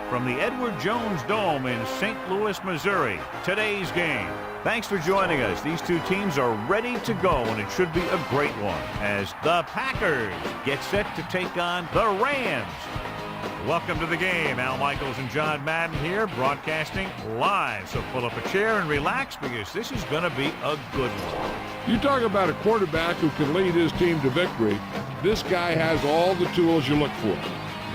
from the Edward Jones Dome in St. Louis, Missouri. Today's game. Thanks for joining us. These two teams are ready to go, and it should be a great one as the Packers get set to take on the Rams. Welcome to the game. Al Michaels and John Madden here, broadcasting live. So pull up a chair and relax because this is going to be a good one. You talk about a quarterback who can lead his team to victory. This guy has all the tools you look for.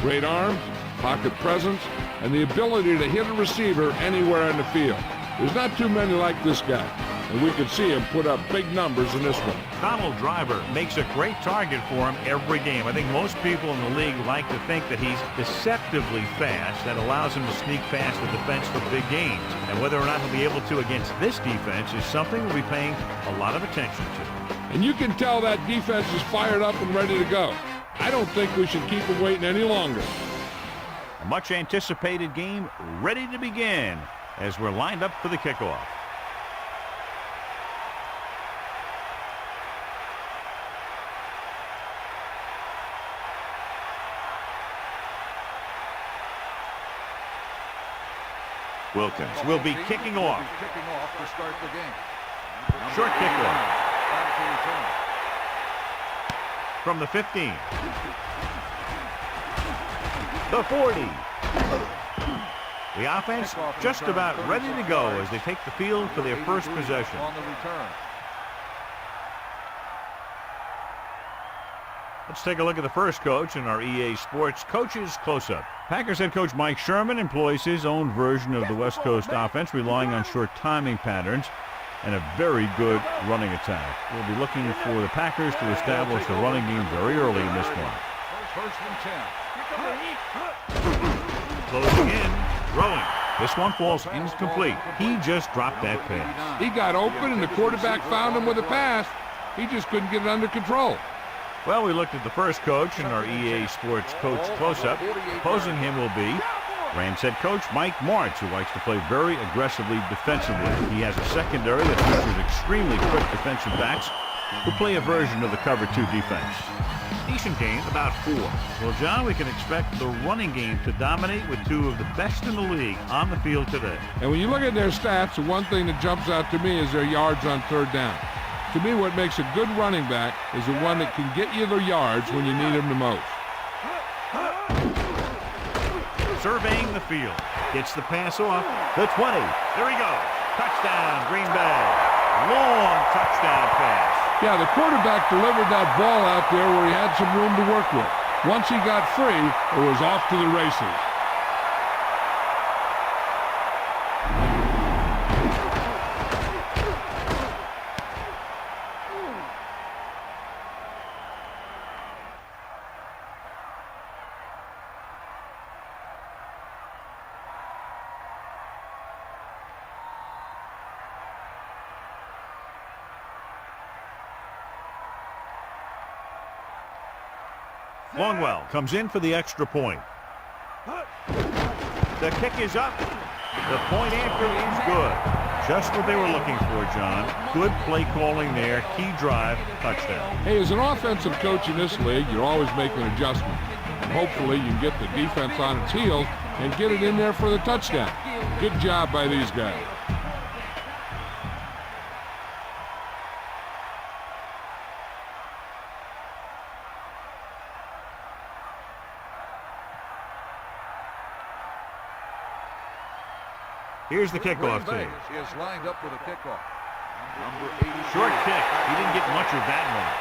Great arm, pocket presence, and the ability to hit a receiver anywhere in the field. There's not too many like this guy, and we could see him put up big numbers in this one. Donald Driver makes a great target for him every game. I think most people in the league like to think that he's deceptively fast. That allows him to sneak past the defense for big gains. And whether or not he'll be able to against this defense is something we'll be paying a lot of attention to. And you can tell that defense is fired up and ready to go. I don't think we should keep them waiting any longer. A much anticipated game ready to begin as we're lined up for the kickoff. Wilkins will be kicking off. To start the game. Short kickoff. From the 15. The 40. The offense just about ready to go as they take the field for their first possession. On the return. Let's take a look at the first coach in our EA Sports Coaches Close-Up. Packers head coach Mike Sherman employs his own version of the West Coast offense, relying on short timing patterns and a very good running attack. We'll be looking for the Packers to establish the running game very early in this one. First and 10. Closing in, throwing. This one falls incomplete. He just dropped that pass. He got open, and the quarterback found him with a pass. He just couldn't get it under control. Well, we looked at the first coach in our EA Sports Coach Close-Up. Opposing him will be Rams head coach Mike Martz, who likes to play very aggressively defensively. He has a secondary that features extremely quick defensive backs who play a version of the cover 2 defense. Decent game, about 4. Well, John, we can expect the running game to dominate with two of the best in the league on the field today. And when you look at their stats, the one thing that jumps out to me is their yards on third down. To me, what makes a good running back is the one that can get you the yards when you need them the most. Surveying the field. Gets the pass off. The 20. There he goes. Touchdown, Green Bay. Long touchdown pass. Yeah, the quarterback delivered that ball out there where he had some room to work with. Once he got free, it was off to the races. Longwell comes in for the extra point. The kick is up. The point after is good. Just what they were looking for, John. Good play calling there. Key drive, touchdown. Hey, as an offensive coach in this league, you're always making adjustments. And hopefully you can get the defense on its heels and get it in there for the touchdown. Good job by these guys. Here's the kickoff team. Is lined up with a kickoff. Number 80. Short kick. He didn't get much of that one.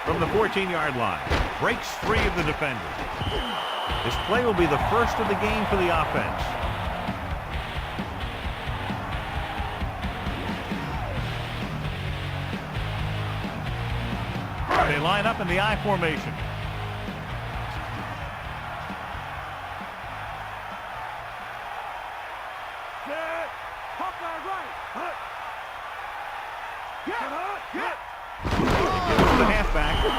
From the 14-yard line. Breaks free of the defender. This play will be the first of the game for the offense. They line up in the I formation. The halfback. The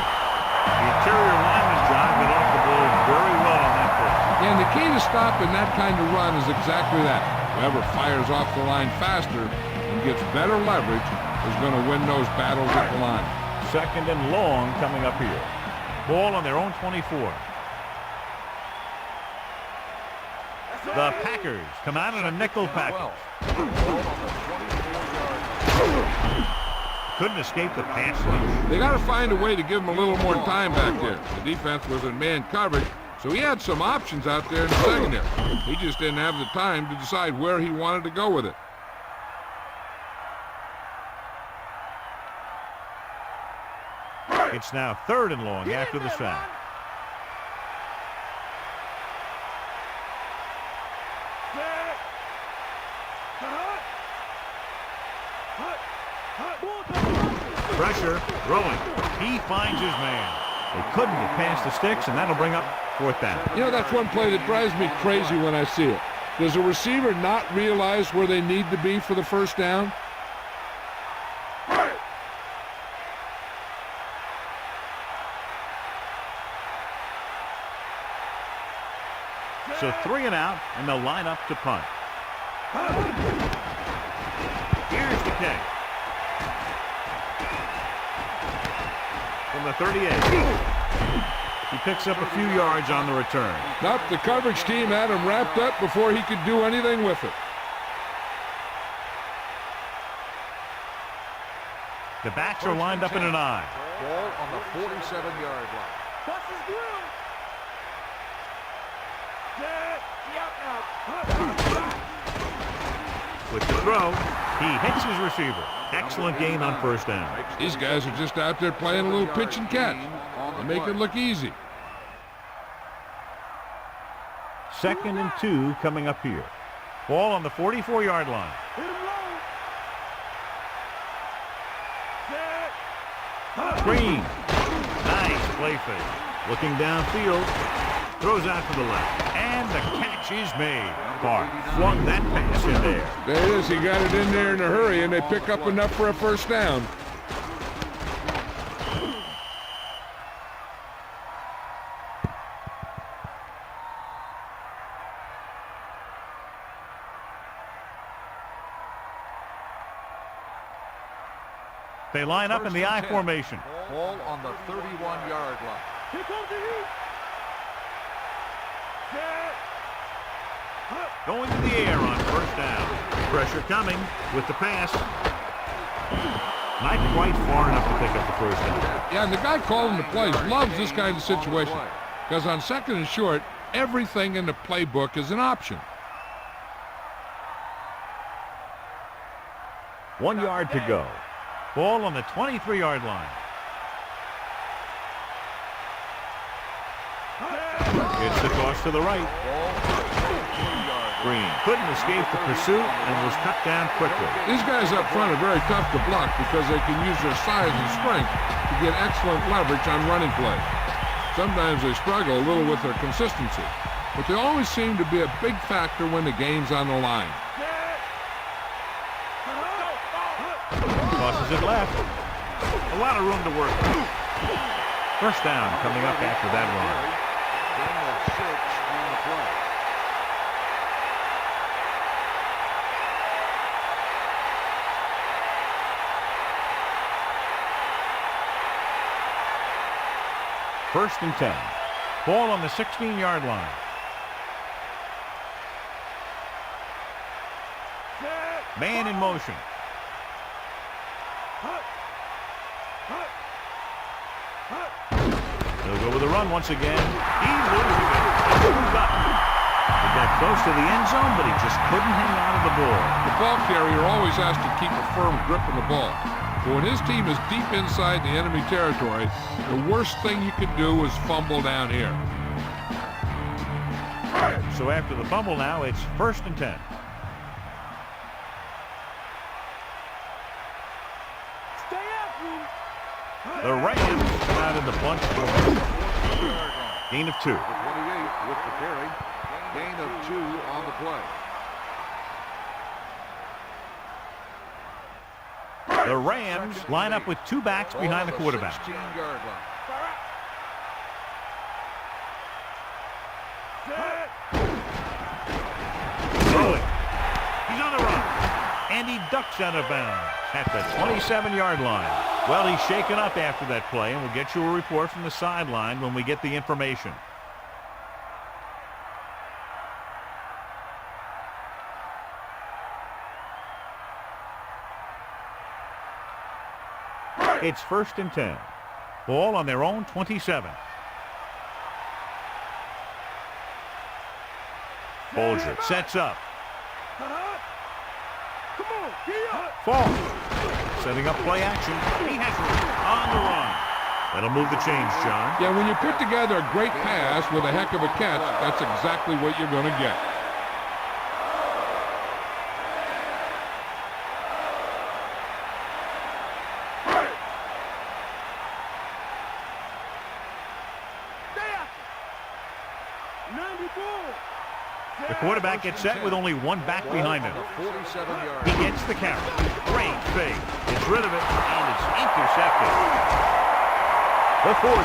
interior lineman, John, got off the ball very well on that play. And the key to stopping that kind of run is exactly that. Whoever fires off the line faster and gets better leverage is going to win those battles at the line. Second and long coming up here. Ball on their own 24. The Packers come out in a nickel package. Ball on the 24-yard. Couldn't escape the pass rush. They got to find a way to give him a little more time back there. The defense was in man coverage, so he had some options out there in the secondary. He just didn't have the time to decide where he wanted to go with it. It's now 3rd and long after the sack. Pressure, throwing. He finds his man. They couldn't get past the sticks, and that'll bring up 4th down. You know, that's one play that drives me crazy when I see it. Does a receiver not realize where they need to be for the first down? So 3 and out, and they'll line up to punt. Here's the kick. From the 38. He picks up a few yards on the return. Nope, the coverage team had him wrapped up before he could do anything with it. The backs are lined up in an I. Ball on the 47-yard line. With the throw, he hits his receiver. Excellent gain on 1st down. These guys are just out there playing a little pitch and catch. They make it look easy. 2nd and 2 coming up here. Ball on the 44-yard line. Green. Nice play fake. Looking downfield. Throws out to the left. And the catch is made. Clark flung that pass in there. There it is. He got it in there in a hurry, and they pick up enough for a 1st down. They line up in the I formation. Ball on the 31-yard line. Here comes the heat. Going to the air on 1st down. Pressure coming with the pass. Not quite far enough to pick up the 1st down. Yeah, and the guy calling the plays loves this kind of situation. Because on 2nd and short, everything in the playbook is an option. 1 yard to go. Ball on the 23-yard line. It's the toss to the right. Green couldn't escape the pursuit and was cut down quickly. These guys up front are very tough to block because they can use their size and strength to get excellent leverage on running play. Sometimes they struggle a little with their consistency, but they always seem to be a big factor when the game's on the line. Tosses it left. A lot of room to work with. 1st down coming up after that run. Gain of 6 on the play. First and 10. Ball on the 16-yard line. Man in motion. They'll go with a run once again. He loses it. He moved up. He got close to the end zone, but he just couldn't hang on to the ball. The ball carrier always has to keep a firm grip on the ball. But when his team is deep inside the enemy territory, the worst thing you could do is fumble down here. So after the fumble now, it's 1st and 10. Stay after him. The Rams come out in the bunch. Gain of 2. The 28 with the carry. Gain of 2 on the play. The Rams line up with 2 backs behind the quarterback. 16-yard line. Throwing. He's on the run. And he ducks out of bounds at the 27-yard line. Well, he's shaken up after that play, and we'll get you a report from the sideline when we get the information. It's 1st and 10. Ball on their own 27. Bolger sets up. Come on, get up. Falls. Setting up play action. He has it on the run. That'll move the chains, John. Yeah, when you put together a great pass with a heck of a catch, that's exactly what you're going to get. The quarterback gets set with only one back behind him. 47-yard. He gets the carry. Great fake. Gets rid of it, and it's intercepted. The 40.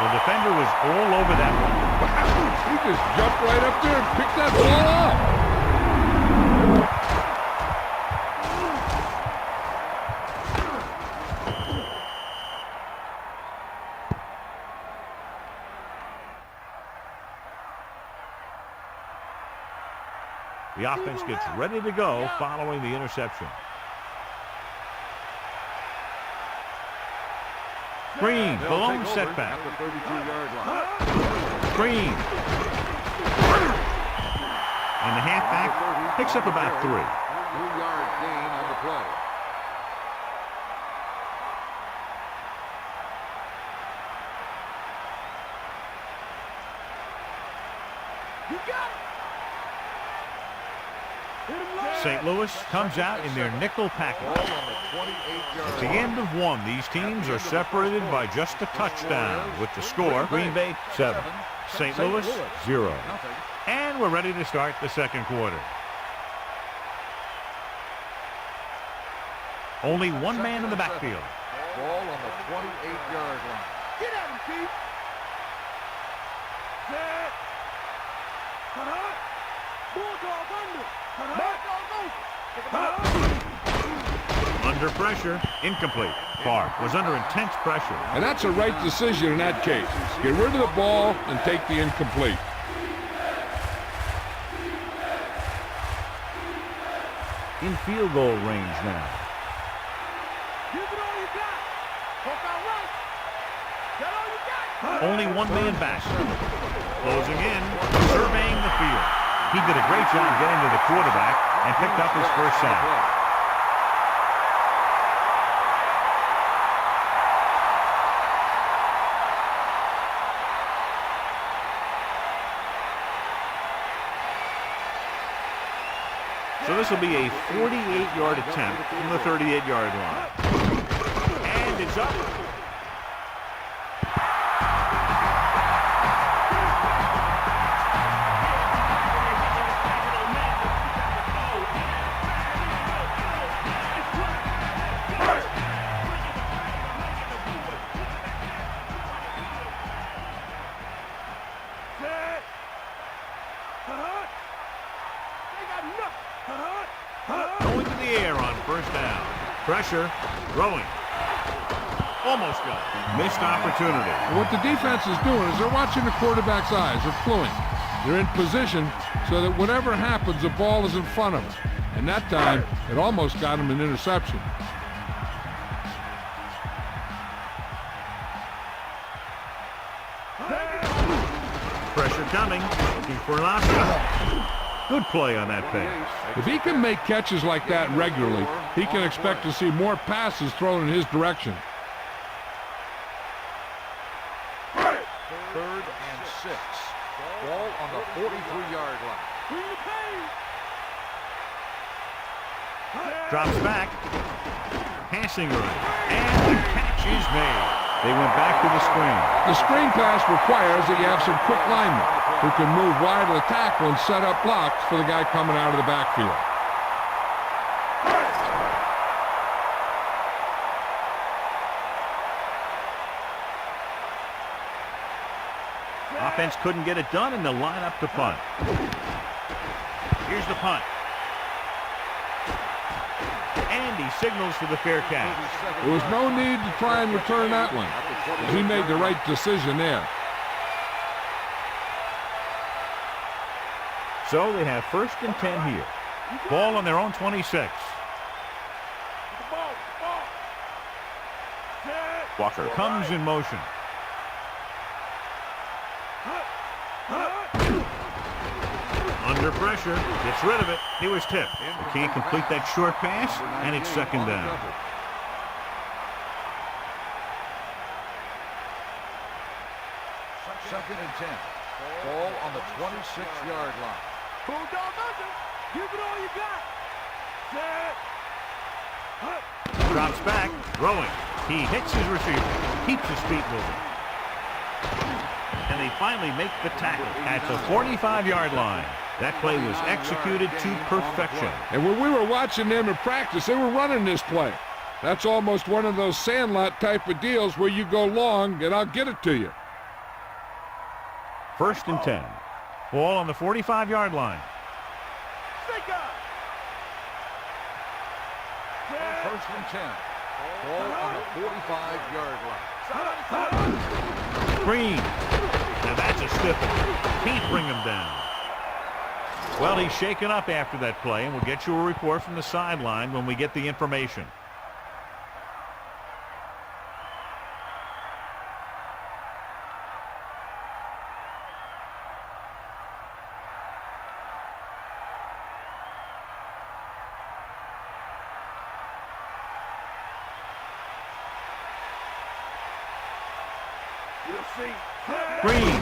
The defender was all over that one. Wow, he just jumped right up there and picked that ball up. The offense gets ready to go following the interception. Green, the lone setback. At the 32-yard line. Green. And the halfback picks up about 3. 2-yard gain on the play. You got it. St. Louis comes out in their nickel Ball package. on the 28-yard At the line. end of one, these teams are separated by just a touchdown. With the score, Green Bay 7, St. Louis 0. Nothing. And we're ready to start the second quarter. Only one man in the backfield. Ball on the 28-yard line. Get at him, Pete. Set. Cut. Bulldog under. Under pressure, incomplete. Carr was under intense pressure. And that's a right decision in that case. Get rid of the ball and take the incomplete. In field goal range now. Give it all you got. Walk out right. Get all you got. Only one man back. Closing in, surveying the field. He did a great job getting to the quarterback and picked up his first sack. So this will be a 48-yard attempt from the 38-yard line. And it's up. Going to the air on first down. Pressure, throwing. Almost got it. Missed opportunity. And what the defense is doing is they're watching the quarterback's eyes. They're pulling. They're in position so that whatever happens, the ball is in front of them. And that time, it almost got him an interception. Pressure coming. Looking for an option. Good play on that pass. If he can make catches like that regularly, he can expect to see more passes thrown in his direction. 3rd and 6. Ball on the 43-yard line. Bring the pain. Drops back. Passing run. And the catch is made. They went back to the screen. The screen pass requires that you have some quick linemen who can move wide of the tackle and set up blocks for the guy coming out of the backfield. Offense couldn't get it done, and they'll line up to punt. Here's the punt. And he signals for the fair catch. There was no need to try and return that one. He made the right decision there. So they have 1st and 10 here. Ball on their own 26. Walker comes in motion. Under pressure, gets rid of it. He was tipped. Can't complete that short pass, and it's second down. Second and 10. Ball on the 26-yard line. Bulldog motion. Give it all you got. Set. Drops back, throwing. He hits his receiver, keeps his feet moving. And they finally make the tackle at the 45-yard line. That play was executed to perfection. And when we were watching them in practice, they were running this play. That's almost one of those sandlot type of deals where you go long and I'll get it to you. First and 10. Ball on the 45-yard line. First and 10. Ball on the 45-yard line. Green. Now that's a stiff one. Can't bring him down. Well, he's shaken up after that play, and we'll get you a report from the sideline when we get the information. Green,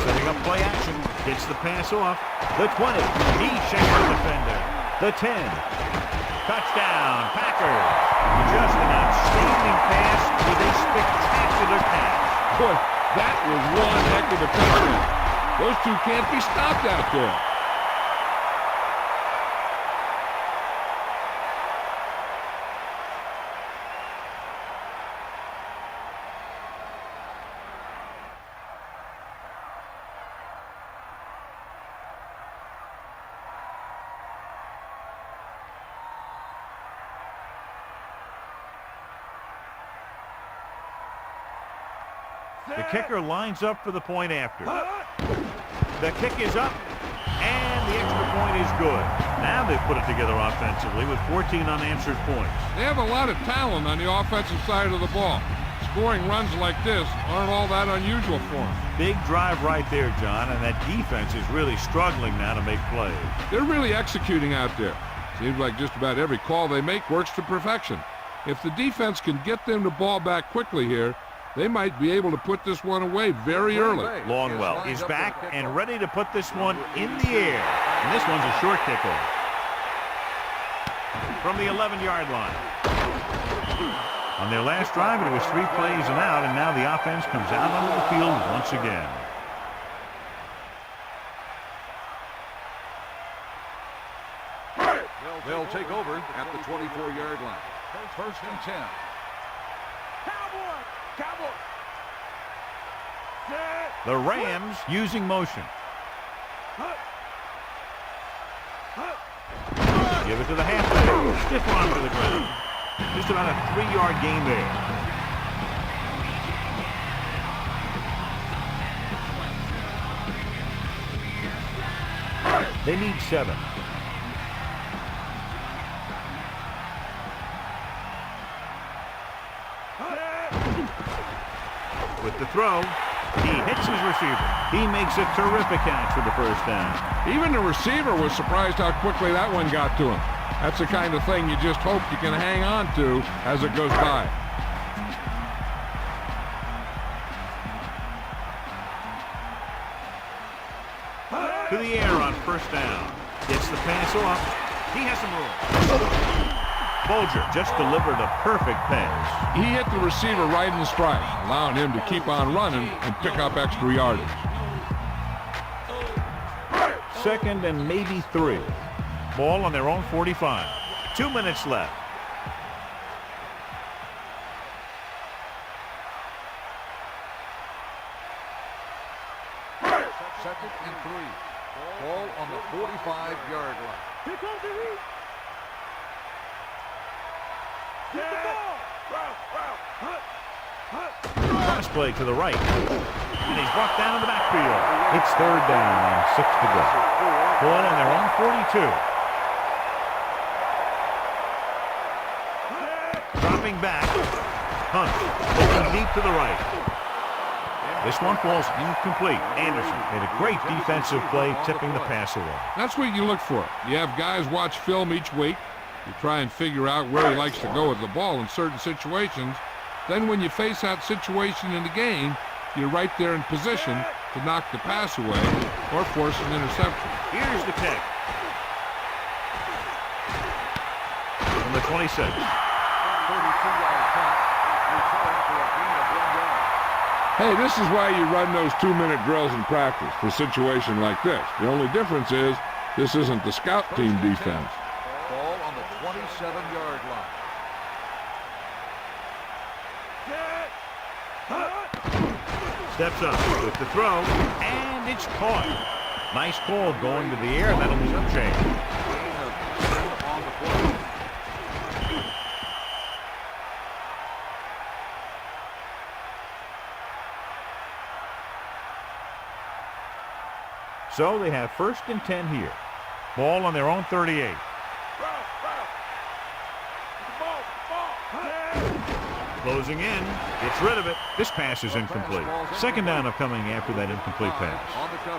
setting up play action, gets the pass off. The 20, he shakes the defender. The 10, touchdown, Packers. Just an outstanding pass with a spectacular catch. Boy, that was one heck of a touchdown. Those two can't be stopped out there. The kicker lines up for the point after. The kick is up, and the extra point is good. Now they've put it together offensively with 14 unanswered points. They have a lot of talent on the offensive side of the ball. Scoring runs like this aren't all that unusual for them. Big drive right there, John, and that defense is really struggling now to make plays. They're really executing out there. Seems like just about every call they make works to perfection. If the defense can get them the ball back quickly here, they might be able to put this one away very early. Longwell is back and ready to put this one in the air. And this one's a short kickoff. From the 11-yard line. On their last drive, it was 3 plays and out, and now the offense comes out onto the field once again. They'll take over at the 24-yard line. First and 10. The Rams using motion. Give it to the halfback. Stiff arm to the ground. Just about a 3-yard gain there. They need 7. With the throw, he hits his receiver. He makes a terrific catch for the first down. Even the receiver was surprised how quickly that one got to him. That's the kind of thing you just hope you can hang on to as it goes by. To the air on first down. Gets the pass off. He has some room. Bolger just delivered a perfect pass. He hit the receiver right in stride, allowing him to keep on running and pick up extra yardage. Second and maybe 3. Ball on their own 45. 2 minutes left. Second and 3. Ball on the 45-yard line. Here comes the heat. Cross play to the right. And he's brought down in the backfield. It's third down and 6 to go. Ball on their own 42. Dropping back. Hunt looking deep to the right. This one falls incomplete. Anderson made a great defensive play, tipping the pass away. That's what you look for. You have guys watch film each week. You try and figure out where he likes to go with the ball in certain situations. Then when you face that situation in the game, you're right there in position to knock the pass away or force an interception. Here's the kick. From the 26. 32-yard punt. Return for a gain of 1 yard. Hey, this is why you run those 2-minute drills in practice for a situation like this. The only difference is this isn't the scout team defense. Ball on the 27-yard line. Steps up with the throw, and it's caught. Nice call going to the air. That'll be some change. Gain of 10 on the play. So they have 1st and 10 here. Ball on their own 38. Closing in, gets rid of it. This pass is incomplete. 2nd down upcoming after that incomplete pass.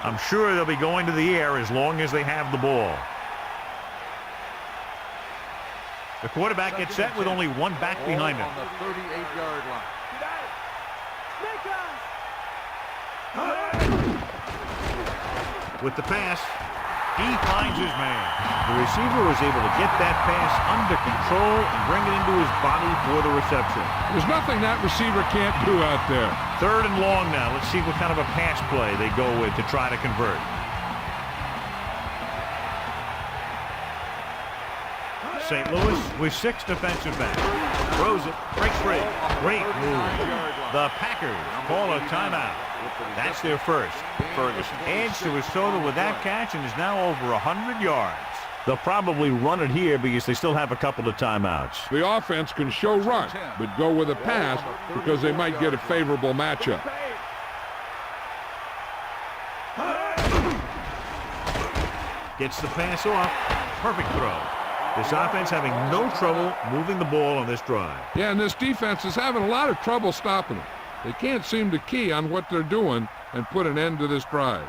I'm sure they'll be going to the air as long as they have the ball. The quarterback gets set with only one back behind him. On the 38-yard line. With the pass, he finds his man. The receiver was able to get that pass under control and bring it into his body for the reception. There's nothing that receiver can't do out there. 3rd and long now. Let's see what kind of a pass play they go with to try to convert. St. Louis with 6 defensive backs. Throws it, breaks free. Great move. The Packers call a timeout. That's their first. Ferguson adds to his total with that catch and is now over 100 yards. They'll probably run it here because they still have a couple of timeouts. The offense can show run, but go with a pass because they might get a favorable matchup. Gets the pass off. Perfect throw. This offense having no trouble moving the ball on this drive. Yeah, and this defense is having a lot of trouble stopping them. They can't seem to key on what they're doing and put an end to this drive.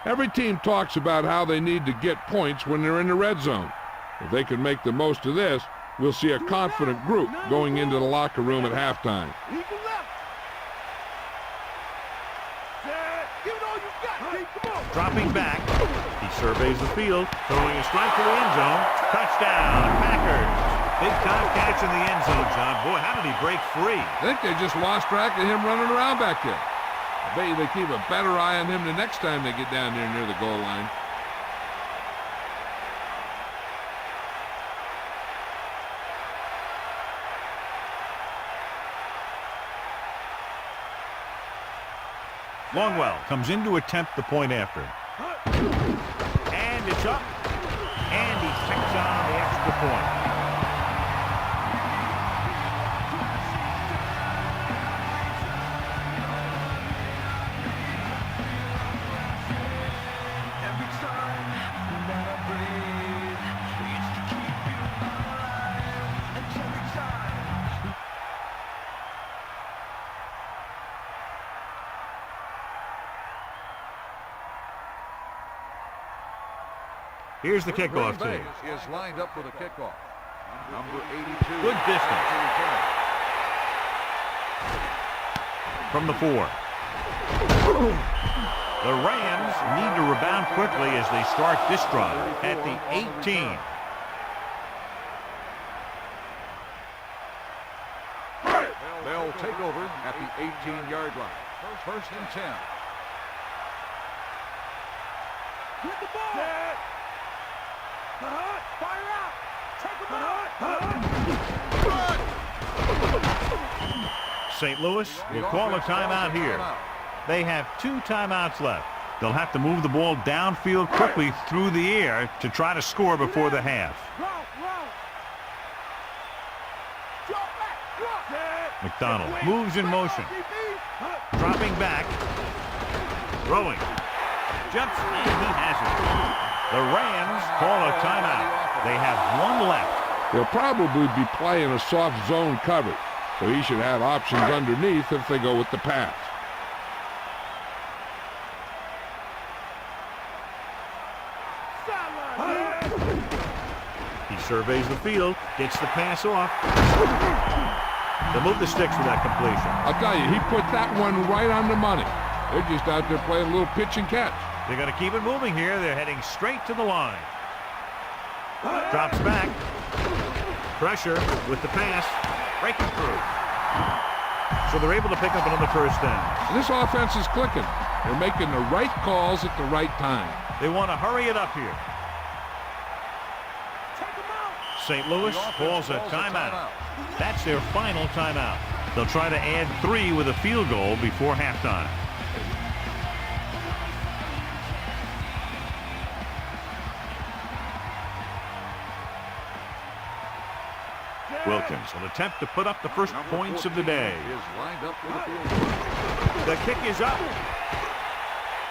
Every team talks about how they need to get points when they're in the red zone. If they can make the most of this, we'll see a confident group going into the locker room at halftime. Dropping back, he surveys the field, throwing a strike to the end zone. Touchdown, Packers. Big time catch in the end zone, John. Boy, how did he break free? I think they just lost track of him running around back there. I bet you they keep a better eye on him the next time they get down there near the goal line. Longwell comes in to attempt the point after. And it's up. And he takes on the extra point. Here's the kickoff team. Is lined up for the kickoff. Number 82. Good distance. From the 4. The Rams need to rebound quickly as they start this drive at the 18. They'll take over at the 18-yard line. 1st and 10. Get the ball. Fire out. Take him out. St. Louis will call a timeout here. They have 2 timeouts left. They'll have to move the ball downfield quickly through the air to try to score before the half. McDonald moves in motion. Dropping back. Throwing. Jumps, and he has it. The Rams call a timeout. They have one left. They'll probably be playing a soft zone coverage, so he should have options underneath if they go with the pass. He surveys the field, gets the pass off. They'll move the sticks for that completion. I'll tell you, he put that one right on the money. They're just out there playing a little pitch and catch. They're going to keep it moving here. They're heading straight to the line. Drops back. Pressure with the pass. Breaking through. So they're able to pick up another first down. This offense is clicking. They're making the right calls at the right time. They want to hurry it up here. St. Louis calls a timeout. That's their final timeout. They'll try to add 3 with a field goal before halftime. Wilkins will attempt to put up the first points of the day. The kick is up.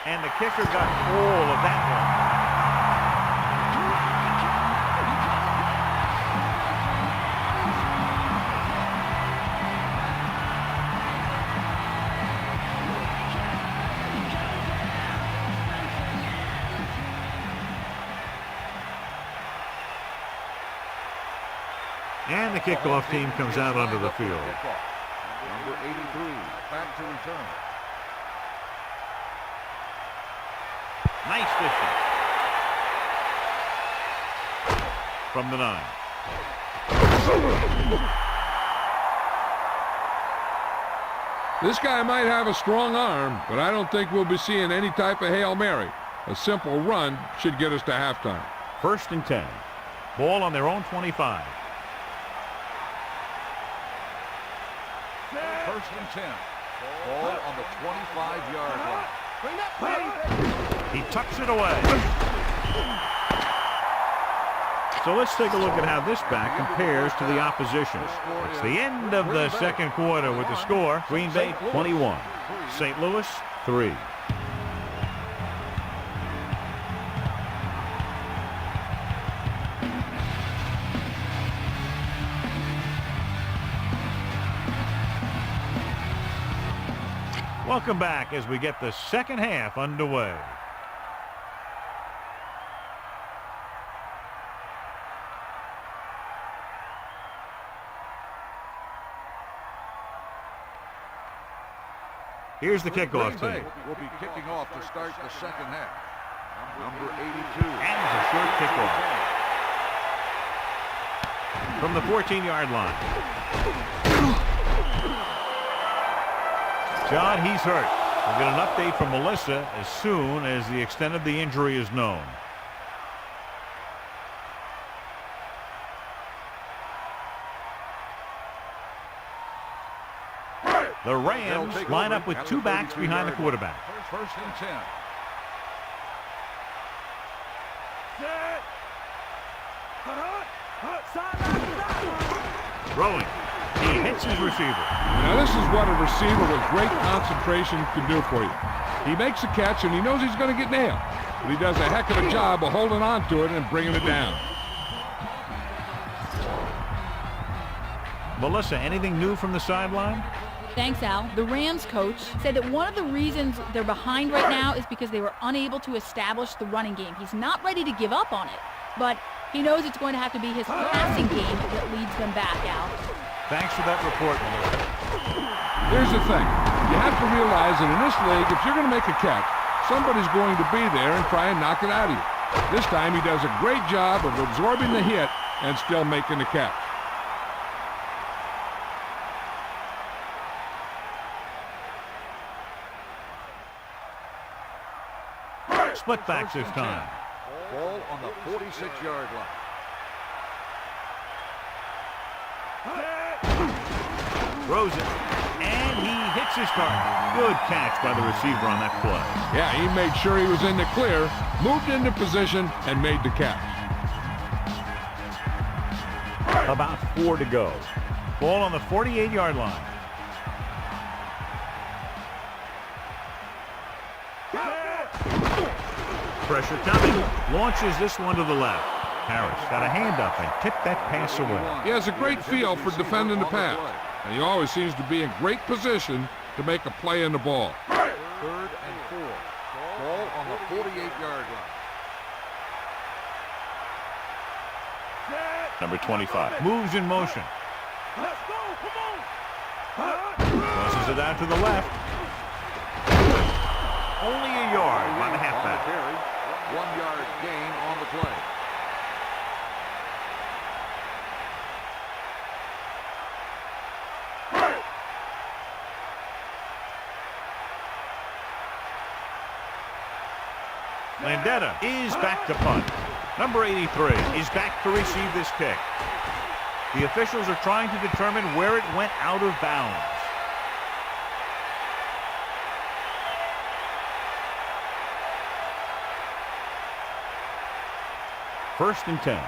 And the kicker got all of that one. And the kickoff team comes out onto the field. Number 83, back to return. Nice distance. From the 9. This guy might have a strong arm, but I don't think we'll be seeing any type of Hail Mary. A simple run should get us to halftime. 1st and 10. Ball on their own 25. 1st and 10. Ball on the 25-yard line. He tucks it away. So let's take a look at how this back compares to the opposition. It's the end of the second quarter with the score. Green Bay 21. St. Louis 3. Welcome back as we get the second half underway. Here's the kickoff team. Will be kicking off to start the second half. Number 82. And it's a short kickoff. From the 14-yard line. John, he's hurt. We'll get an update from Melissa as soon as the extent of the injury is known. The Rams line up with 2 backs behind the quarterback. 1st and 10. Throwing. He hits his receiver. Now this is what a receiver with great concentration can do for you. He makes a catch and he knows he's going to get nailed. But he does a heck of a job of holding on to it and bringing it down. Melissa, anything new from the sideline? Thanks, Al. The Rams coach said that one of the reasons they're behind right now is because they were unable to establish the running game. He's not ready to give up on it, but he knows it's going to have to be his passing game that leads them back, Al. Thanks for that report, Melissa. Here's the thing. You have to realize that in this league, if you're going to make a catch, somebody's going to be there and try and knock it out of you. This time he does a great job of absorbing the hit and still making the catch. Split backs this time. Ball on the 46-yard line. Throws it, and he hits his target. Good catch by the receiver on that play. Yeah, he made sure he was in the clear, moved into position, and made the catch. About 4 to go. Ball on the 48-yard line. Pressure coming. Launches this one to the left. Harris got a hand up and tipped that pass away. He has a great feel for defending the pass, and he always seems to be in great position to make a play in the ball. 3rd and 4. Ball on the 48-yard line. Number 25 moves in motion. Let's go, come on. Crosses it out to the left. Only a yard by the halfback. Carry. 1-yard gain on the play. Landetta is back to punt. Number 83 is back to receive this kick. The officials are trying to determine where it went out of bounds. First and 10.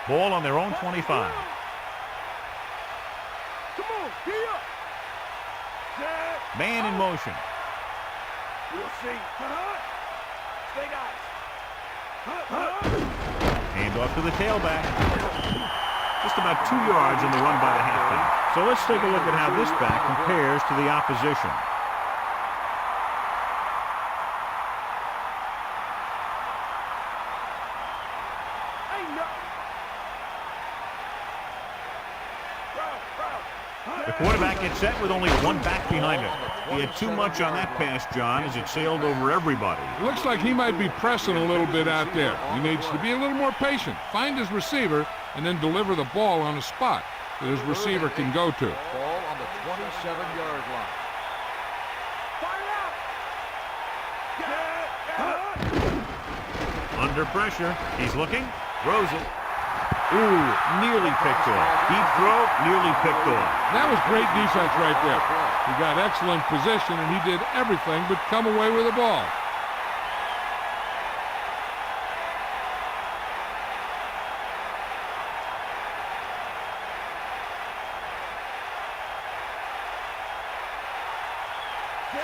Ball on their own 25. Come on, get up. Set. Man in motion. We'll see. Stay nice. Hand off to the tailback. Just about 2 yards on the run by the halfback. So let's take a look at how this back compares to the opposition. The quarterback gets set with only one back behind him. He had too much on that pass, John, as it sailed over everybody. It looks like he might be pressing a little bit out there. He needs to be a little more patient, find his receiver, and then deliver the ball on a spot that his receiver can go to. Ball on the 27-yard line. Fire out. Under pressure. He's looking. Throws it. Ooh, nearly picked off. Deep throw, nearly picked off. That was great defense right there. He got excellent position, and he did everything but come away with the ball.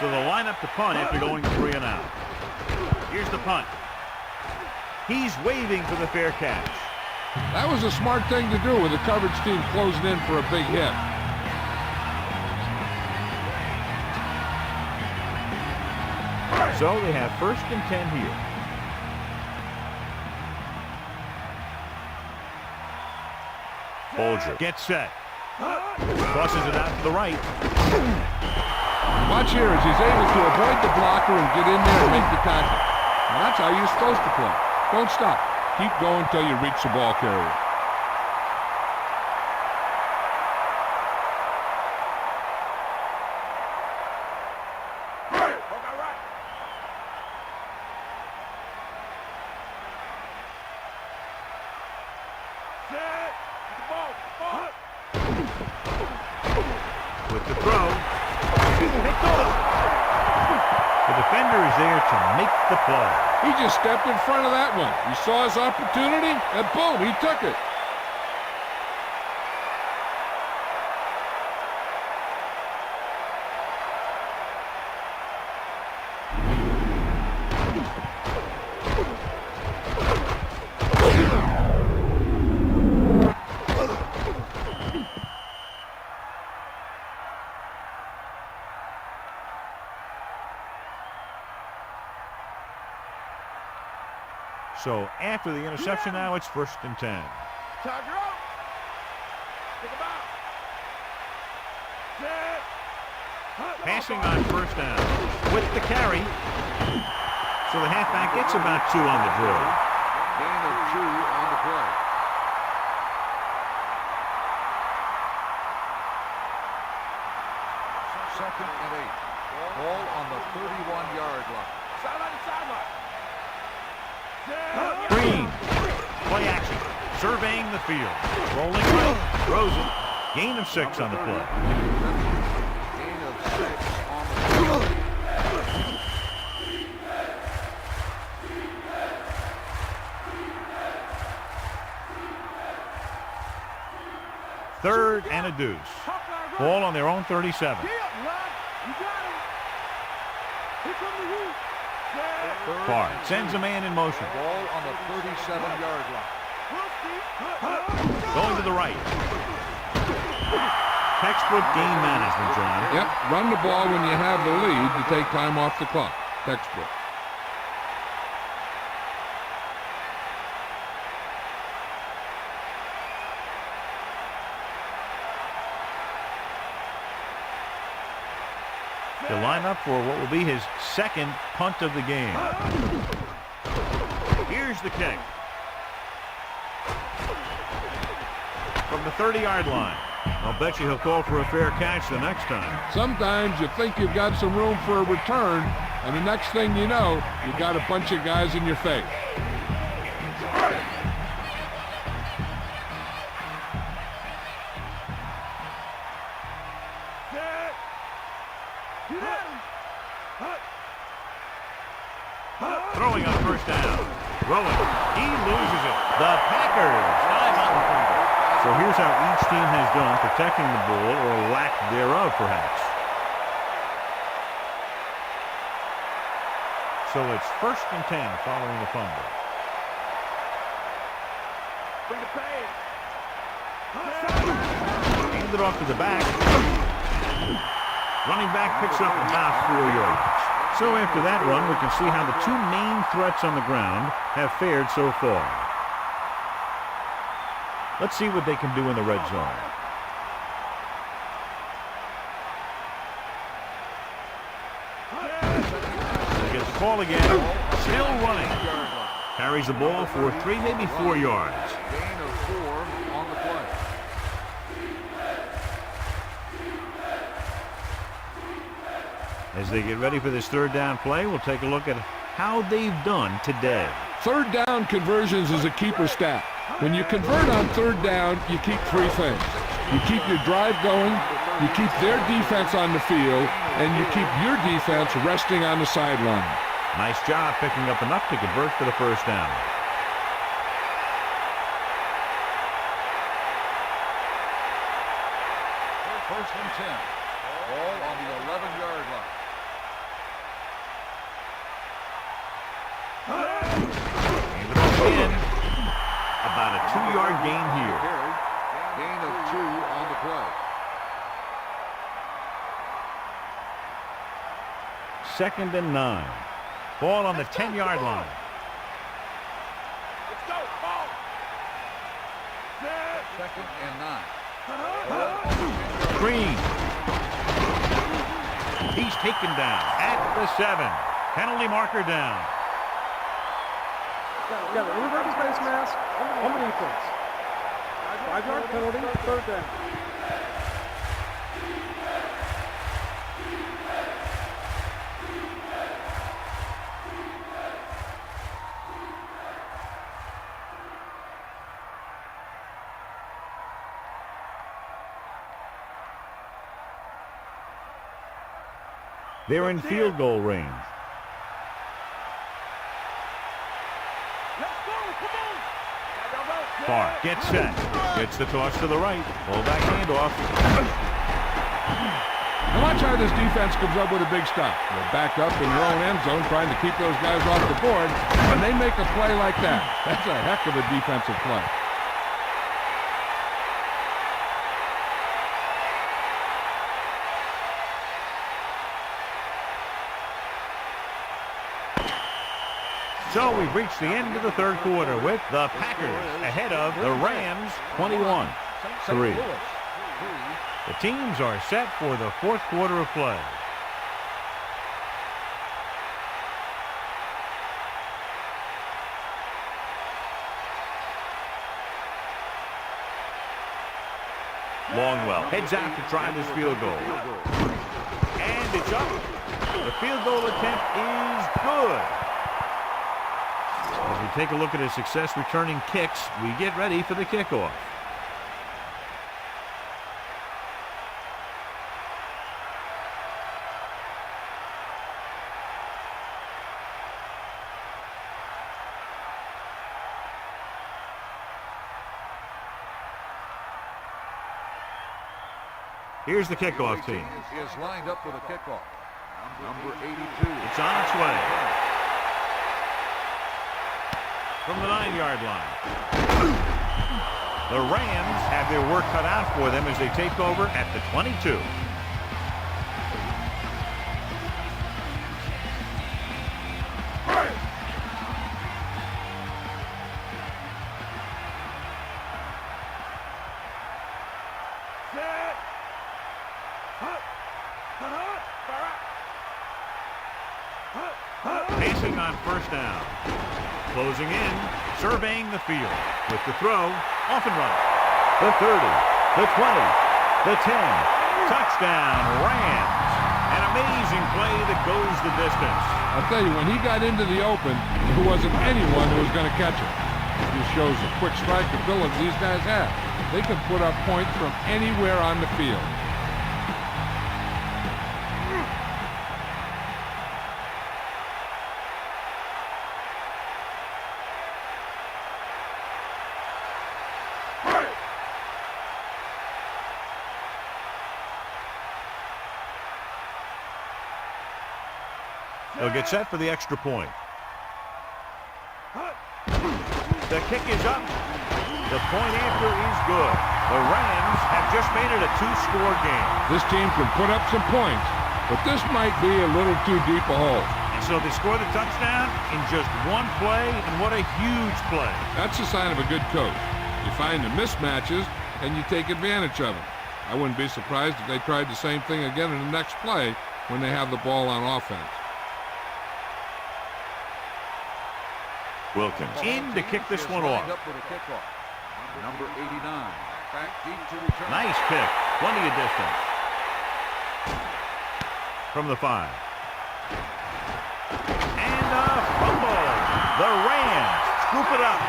So they'll line up to punt after going 3 and out. Here's the punt. He's waving for the fair catch. That was a smart thing to do with the coverage team closing in for a big hit. So they have first and 10 here. Folger gets set. Crosses it out to the right. Watch here as he's able to avoid the blocker and get in there and make the tackle. And that's how you're supposed to play. Don't stop. Keep going until you reach the ball carrier. With the throw. Picked off. The defender is there to make the play. He just stepped in front of that one. He saw his opportunity, and boom, he took it. So after the interception now, it's first and 10. Tiger out. Pick him out. Set. Passing on first down with the carry. So the halfback gets about 2 on the drill. Gain of 2 on the play. Second and 8. Ball on the 31-yard line. Sideline to sideline. Green. Play action. Surveying the field. Rolling right. Throws it. Gain of 6 on the play. Gain of 6 on the play. Third and a deuce. Ball on their own 37. Get up, Rod. You got him. Here come the Heat. Carr sends a man in motion. Ball on the 37-yard line. Going to the right. Textbook game management, John. Yep, run the ball when you have the lead to take time off the clock. Textbook. To line up for what will be his second punt of the game. Here's the kick. From the 30-yard line. I'll bet you he'll call for a fair catch the next time. Sometimes you think you've got some room for a return, and the next thing you know, you got a bunch of guys in your face. Throwing on first down. Rolling. He loses it. The Packers dive on the finger. So here's how each team has done protecting the ball, or lack thereof, perhaps. So it's 1st and 10 following the fumble. Bring the pass. Hand it off to the back. Running back picks up about 4 yards. So after that run, we can see how the two main threats on the ground have fared so far. Let's see what they can do in the red zone. He gets the call again. Still running. Carries the ball for 3, maybe 4 yards. Gain of 4 on the play. As they get ready for this 3rd down play, we'll take a look at how they've done today. 3rd down conversions is a keeper stat. When you convert on 3rd down, you keep 3 things. You keep your drive going, you keep their defense on the field, and you keep your defense resting on the sideline. Nice job picking up enough to convert for the 1st down. First and 10. Ball on the 11-yard line. Hand it off in. About a 2-yard gain here. Gain of 2 on the play. 2nd and 9. Ball on the 10-yard line. Let's go. Ball. 2nd and 9. Green. He's taken down at the 7. Penalty marker down. Got a reverse face mask on the defense. 5-yard penalty, 3rd down. They're in field goal range. Carr gets set. Gets the toss to the right. Fullback handoff. Now watch how this defense comes up with a big stop. They're back up in their own end zone trying to keep those guys off the board, and they make a play like that. That's a heck of a defensive play. So we've reached the end of the 3rd quarter with the Packers ahead of the Rams 21-3. The teams are set for the 4th quarter of play. Longwell heads out to try this field goal. And it's up. The field goal attempt is good. As we take a look at his success returning kicks, we get ready for the kickoff. Here's the kickoff team. Is lined up for the kickoff. Number 82. It's on its way. from the 9-yard line. The Rams have their work cut out for them as they take over at the 22. Passing on first down. Closing in, surveying the field. With the throw, off and running. The 30, the 20, the 10. Touchdown, Rams. An amazing play that goes the distance. I'll tell you, when he got into the open, there wasn't anyone who was going to catch him. This shows the quick strike ability these guys have. They can put up points from anywhere on the field. They'll get set for the extra point. The kick is up. The point after is good. The Rams have just made it a 2-score game. This team can put up some points, but this might be a little too deep a hole. And so they score the touchdown in just one play, and what a huge play. That's a sign of a good coach. You find the mismatches, and you take advantage of them. I wouldn't be surprised if they tried the same thing again in the next play when they have the ball on offense. Wilkins in to kick this one off. Number 89. Back deep to return. Nice pick. Plenty of distance. From the 5. And a fumble. The Rams scoop it up.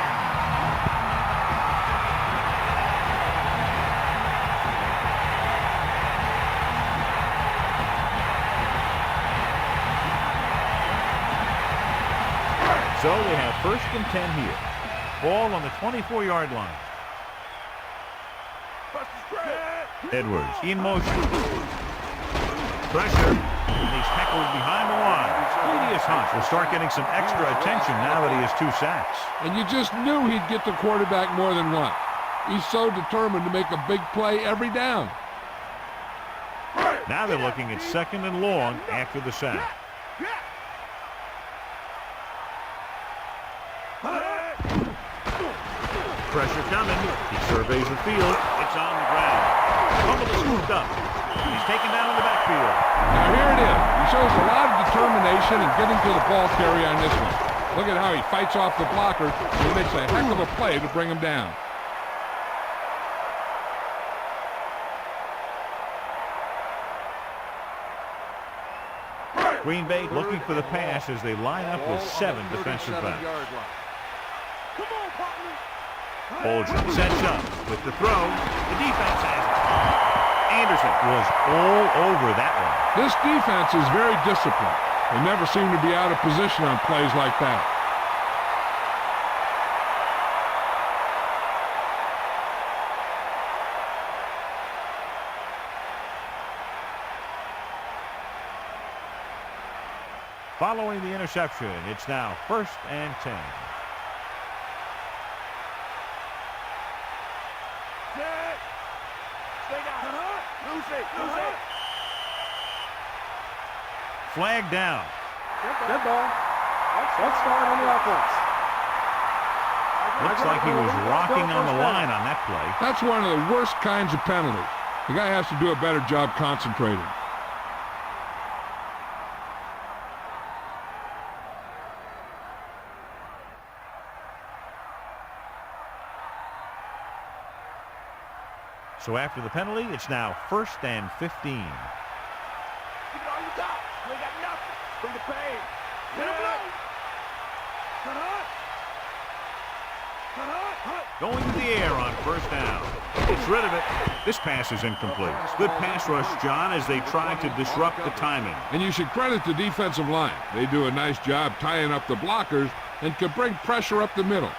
So they have 1st and 10 here. Ball on the 24-yard line. Edwards in motion. Pressure. And he's tackled behind the line. Julius Hunt will start getting some extra attention now that he has 2 sacks. And you just knew he'd get the quarterback more than once. He's so determined to make a big play every down. Now they're looking at 2nd and long after the sack. Pressure coming. He surveys the field. It's on the ground. Fumble is scooped up. He's taken down in the backfield. Now here it is. He shows a lot of determination in getting to the ball carrier on this one. Look at how he fights off the blocker. He makes a heck of a play to bring him down. Green Bay looking for the pass as they line up with 7 defensive backs. Bolger sets up with the throw. The defense has it. Anderson was all over that one. This defense is very disciplined. They never seem to be out of position on plays like that. Following the interception, it's now 1st and 10. Flag down. Good ball. Let's start on the offense. Looks like he was rocking on the line on that play. That's one of the worst kinds of penalties. The guy has to do a better job concentrating. So after the penalty, it's now 1st and 15. Give it all you got. You ain't got nothing. Bring the pain. Hit him low. Going to the air on 1st down. Gets rid of it. This pass is incomplete. Good pass rush, John, as they try to disrupt the timing. And you should credit the defensive line. They do a nice job tying up the blockers and can bring pressure up the middle.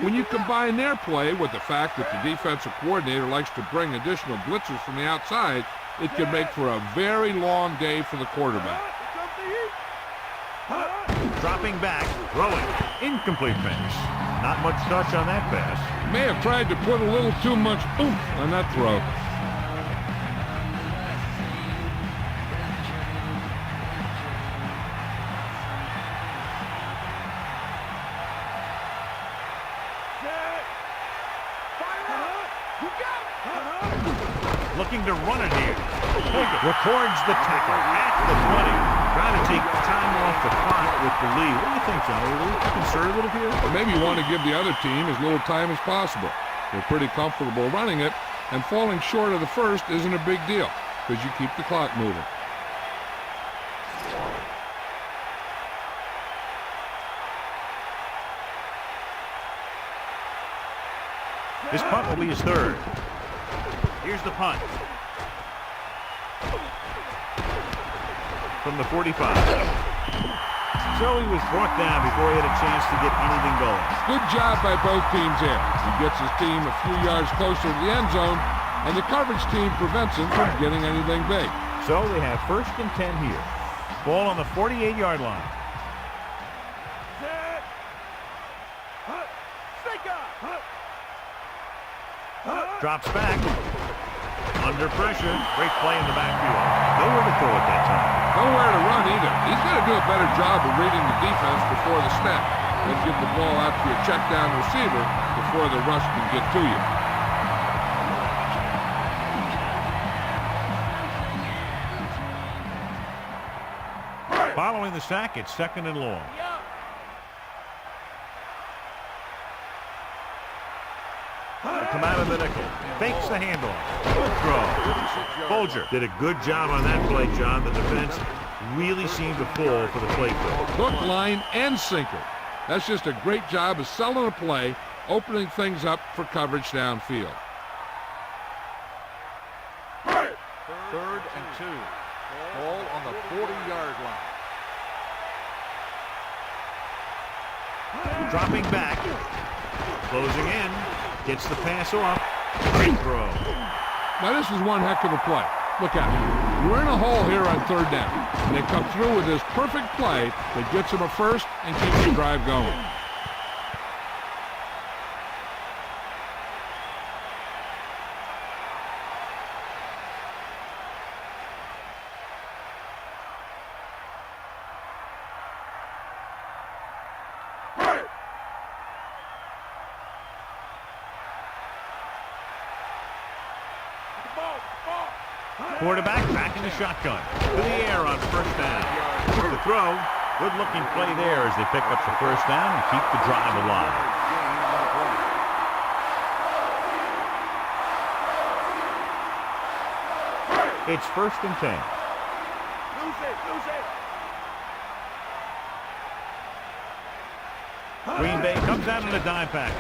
When you combine their play with the fact that the defensive coordinator likes to bring additional blitzers from the outside, it can make for a very long day for the quarterback. Dropping back, throwing, incomplete pass. Not much touch on that pass. May have tried to put a little too much oomph on that throw. Looking to run it here. Records the tackle at the 20. Trying to take time off the clock with the lead. What do you think, John? Are we a little conservative here? Or maybe you want to give the other team as little time as possible. They're pretty comfortable running it, and falling short of the first isn't a big deal because you keep the clock moving. This punt will be his third. Here's the punt. From the 45. So he was brought down before he had a chance to get anything going. Good job by both teams there. He gets his team a few yards closer to the end zone, and the coverage team prevents him from getting anything big. So they have 1st and 10 here. Ball on the 48-yard line. Drops back. Under pressure. Great play in the backfield. Nowhere to throw at that time. Nowhere to run either. He's got to do a better job of reading the defense before the snap. Then give the ball out to your check down receiver before the rush can get to you. Following the sack, it's 2nd and long. Come out of the nickel. Fakes the handoff. Good throw. Folger did a good job on that play, John. The defense really seemed to fall for the play call. Hook, line, and sinker. That's just a great job of selling a play, opening things up for coverage downfield. 3rd and 2. Ball on the 40-yard line. Dropping back. Closing in. Gets the pass off. Great throw. Now this is one heck of a play. Look at it. We're in a hole here on 3rd down. And they come through with this perfect play that gets them a first and keeps the drive going. Quarterback back in the shotgun. To the air on 1st down. The throw. Good looking play there as they pick up the 1st down and keep the drive alive. It's 1st and 10. Green Bay comes out in a dime package.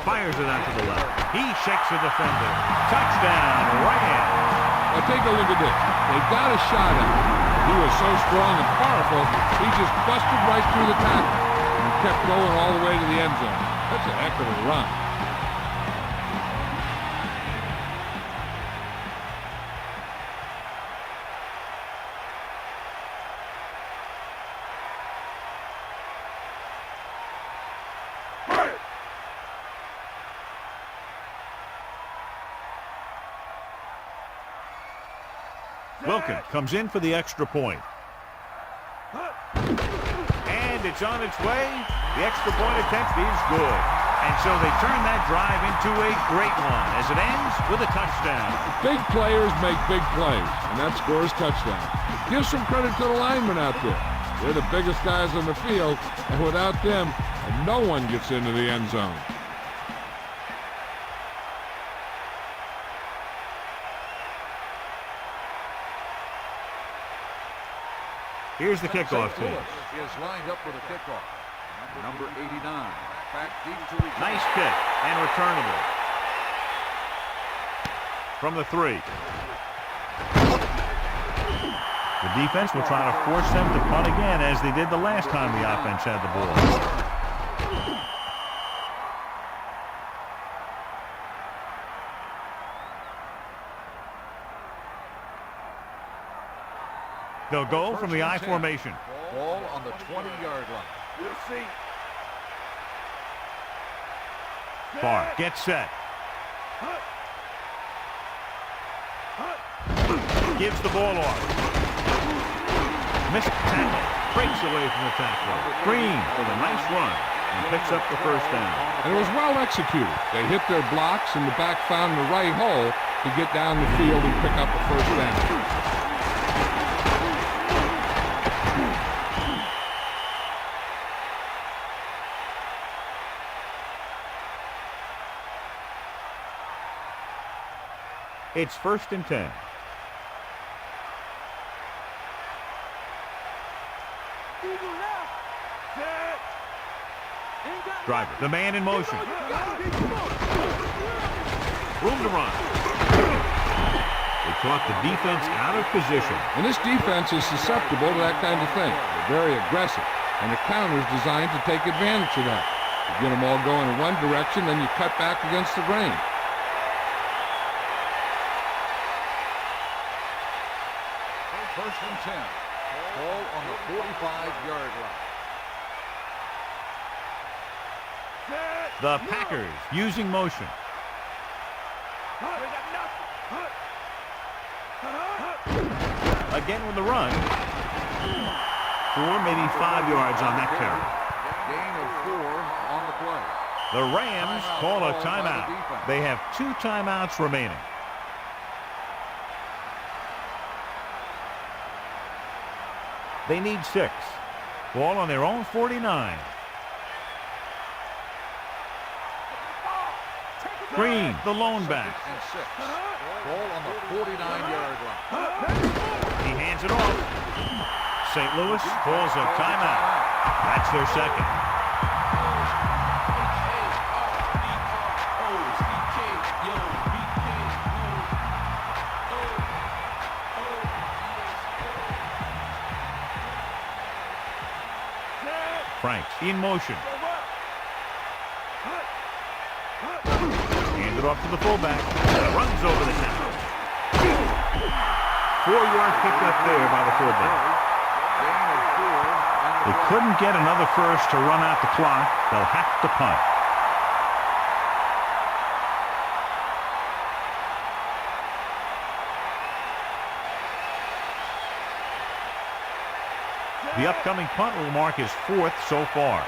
Fires it out to the left. He shakes a defender. Touchdown, Rams. Now take a look at this. They got a shot at him. He was so strong and powerful, he just busted right through the tackle and kept going all the way to the end zone. That's a heck of a run. Wilkin comes in for the extra point. And it's on its way. The extra point attempt is good. And so they turn that drive into a great one as it ends with a touchdown. Big players make big plays, and that scores touchdown. Give some credit to the linemen out there. They're the biggest guys on the field, and without them, no one gets into the end zone. Here's the kickoff team. Is lined up for the kickoff. Number 89. Back deep to return. Nice kick and returnable. From the 3. The defense will try to force them to punt again as they did the last time the offense had the ball. They'll go from the I formation. Ball on the 20-yard line. We'll see. Park gets set. Gives the ball off. Missed tackle. Breaks away from the tackler. Green with a nice run and picks up the first down. And it was well executed. They hit their blocks and the back found the right hole to get down the field and pick up the first down. It's 1st and 10. Driver, the man in motion. Room to run. They caught the defense out of position. And this defense is susceptible to that kind of thing. They're very aggressive, and the counter is designed to take advantage of that. You get them all going in one direction, then you cut back against the grain. First and 10. Ball on the 45-yard line. The Packers using motion. Again with the run. 4, maybe 5 yards on that carry. Gain of 4 on the play. The Rams call a timeout. They have 2 timeouts remaining. They need 6. Ball on their own 49. Green, the lone back. And 6. Ball on the 49-yard line. He hands it off. St. Louis calls a timeout. That's their second. Franks in motion. Hands it off to the fullback. Runs over the tackle. 4-yard pickup there by the fullback. They couldn't get another first to run out the clock. They'll have to punt. The upcoming punt will mark his 4th so far.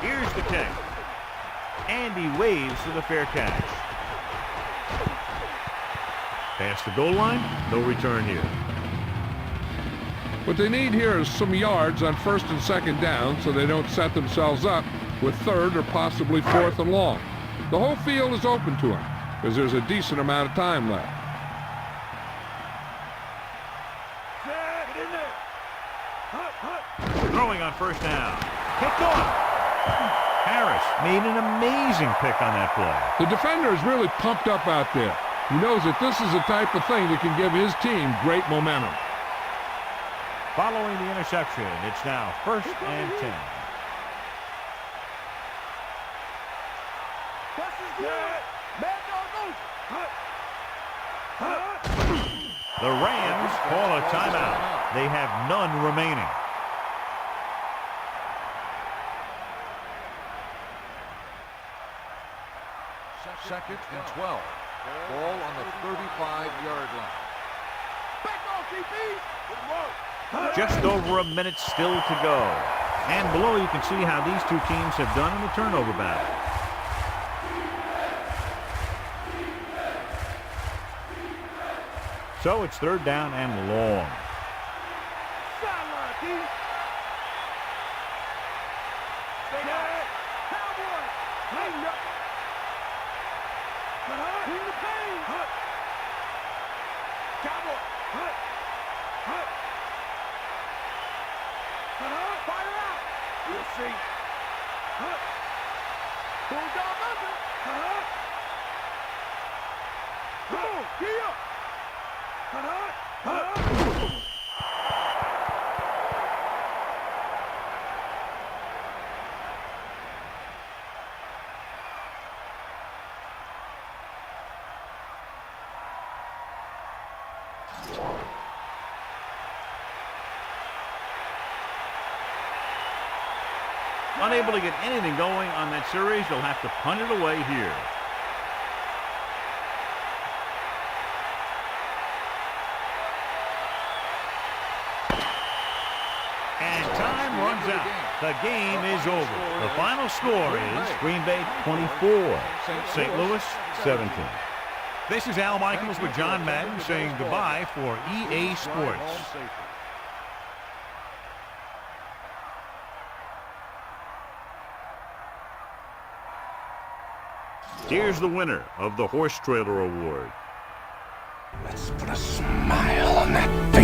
Here's the kick. And he waves for the fair catch. Past the goal line, no return here. What they need here is some yards on 1st and 2nd down so they don't set themselves up with 3rd or possibly 4th and long. The whole field is open to them because there's a decent amount of time left. Throwing on 1st down. Picked off. Harris made an amazing pick on that play. The defender is really pumped up out there. He knows that this is the type of thing that can give his team great momentum. Following the interception, it's now 1st and 10. The Rams call a timeout. They have none remaining. Second and 12. Ball on the 35-yard line. Just over a minute still to go. And below you can see how these two teams have done in the turnover battle. So it's 3rd down and long. Unable to get anything going on that series, they'll have to punt it away here. And time runs out. The game is over. The final score is Green Bay 24, St. Louis 17. This is Al Michaels with John Madden saying goodbye for EA Sports. Here's the winner of the Horse Trailer Award. Let's put a smile on that face.